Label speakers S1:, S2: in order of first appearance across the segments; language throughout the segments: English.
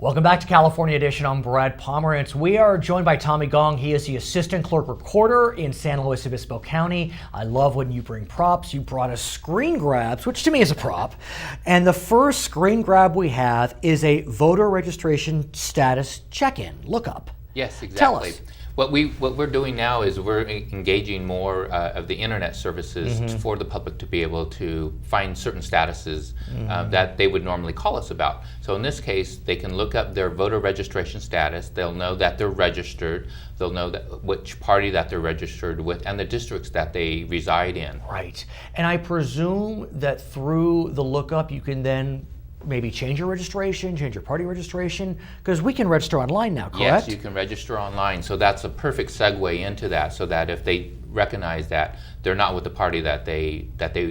S1: Welcome back to California Edition. I'm Brad Pomerance. We are joined by Tommy Gong. He is the assistant clerk recorder in San Luis Obispo County. I love when you bring props. You brought us screen grabs, which to me is a prop. And the first screen grab we have is a voter registration status check-in lookup.
S2: Yes, exactly.
S1: Tell us.
S2: What we're doing now is we're engaging more of the internet services for the public to be able to find certain statuses that they would normally call us about. So in this case, they can look up their voter registration status. They'll know that they're registered. They'll know that which party that they're registered with and the districts that they reside in.
S1: Right. And I presume that through the lookup, you can then maybe change your registration, change your party registration, because we can register online now, correct?
S2: Yes, you can register online. So that's a perfect segue into that, so that if they recognize that they're not with the party that they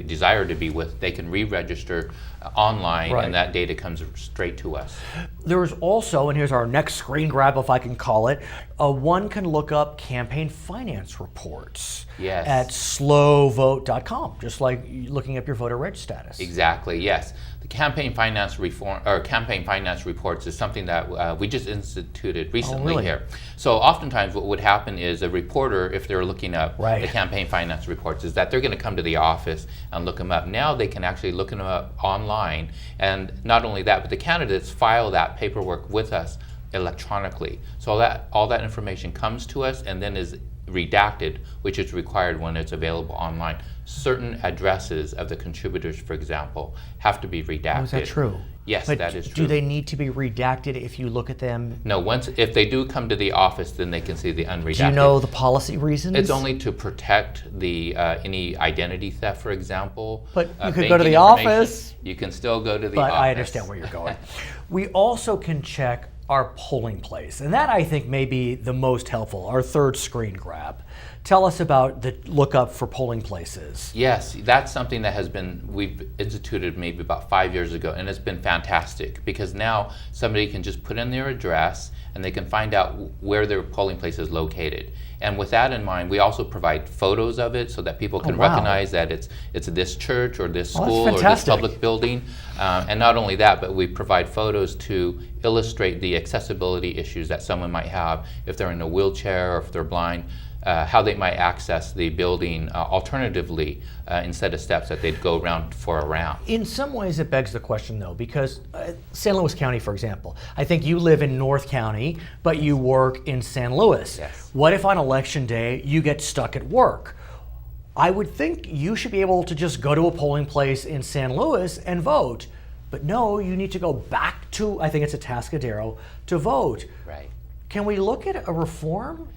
S2: desire to be with, they can re-register online,
S1: right.
S2: And that data comes straight to us.
S1: There's also, and here's our next screen grab, if I can call it, one can look up campaign finance reports at slowvote.com, just like looking up your voter reg status.
S2: Exactly, yes. The campaign finance reports is something that we just instituted recently here. So oftentimes what would happen is a reporter, if they're looking up the campaign finance reports, is that they're going to come to the office and look them up. Now they can actually look them up online, and not only that, but the candidates file that paperwork with us electronically. So all that information comes to us and then is redacted, which is required when it's available online. Certain addresses of the contributors, for example, have to be redacted.
S1: Oh, is that true?
S2: Yes,
S1: but
S2: that is true.
S1: Do they need to be redacted if you look at them?
S2: No, if they do come to the office, then they can see the unredacted.
S1: Do you know the policy reasons?
S2: It's only to protect the any identity theft, for example.
S1: But you could go to the office.
S2: You can still go to the
S1: office.
S2: But
S1: I understand where you're going. We also can check our polling place, and that I think may be the most helpful, our third screen grab. Tell us about the lookup for polling places.
S2: Yes, that's something that we've instituted maybe about 5 years ago, and it's been fantastic because now somebody can just put in their address and they can find out where their polling place is located. And with that in mind, we also provide photos of it so that people can recognize that it's this church or this school or this public building. And not only that, but we provide photos to illustrate the accessibility issues that someone might have if they're in a wheelchair or if they're blind. How they might access the building alternatively instead of steps that they'd go around for a round.
S1: In some ways it begs the question though, because San Luis County, for example, I think you live in North County, but you work in San Luis.
S2: Yes.
S1: What if on election day you get stuck at work? I would think you should be able to just go to a polling place in San Luis and vote. But no, you need to go back to, I think it's Atascadero, to vote.
S2: Right.
S1: Can we look at a reform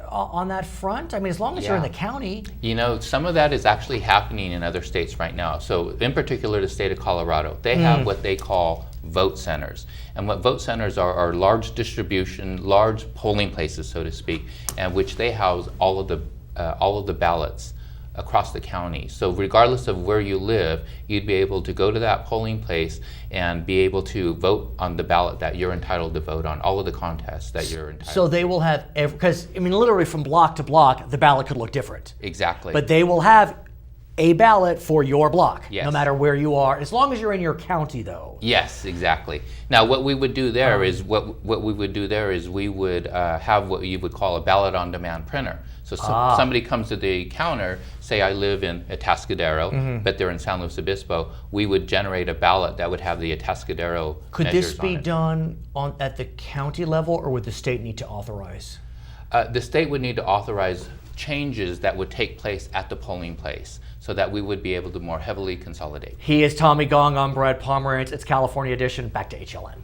S1: on that front? I mean, as long as you're in the county.
S2: You know, some of that is actually happening in other states right now. So in particular, the state of Colorado, they have what they call vote centers. And what vote centers are large distribution, large polling places, so to speak, and which they house all of the ballots across the county. So regardless of where you live, you'd be able to go to that polling place and be able to vote on the ballot that you're entitled to vote on, all of the contests that you're entitled to.
S1: So they will have, because I mean, literally from block to block, the ballot could look different.
S2: Exactly.
S1: But they will have a ballot for your block, no matter where you are, as long as you're in your county though.
S2: Yes, exactly. Now what we would do there is we would have what you would call a ballot on demand printer. So somebody comes to the counter, say I live in Atascadero, but they're in San Luis Obispo, we would generate a ballot that would have the Atascadero
S1: Could
S2: measures
S1: this be
S2: on it.
S1: done at the county level, or would the state need to authorize?
S2: The state would need to authorize changes that would take place at the polling place so that we would be able to more heavily consolidate.
S1: He is Tommy Gong. I'm Brad Pomerance. It's California Edition. Back to HLN.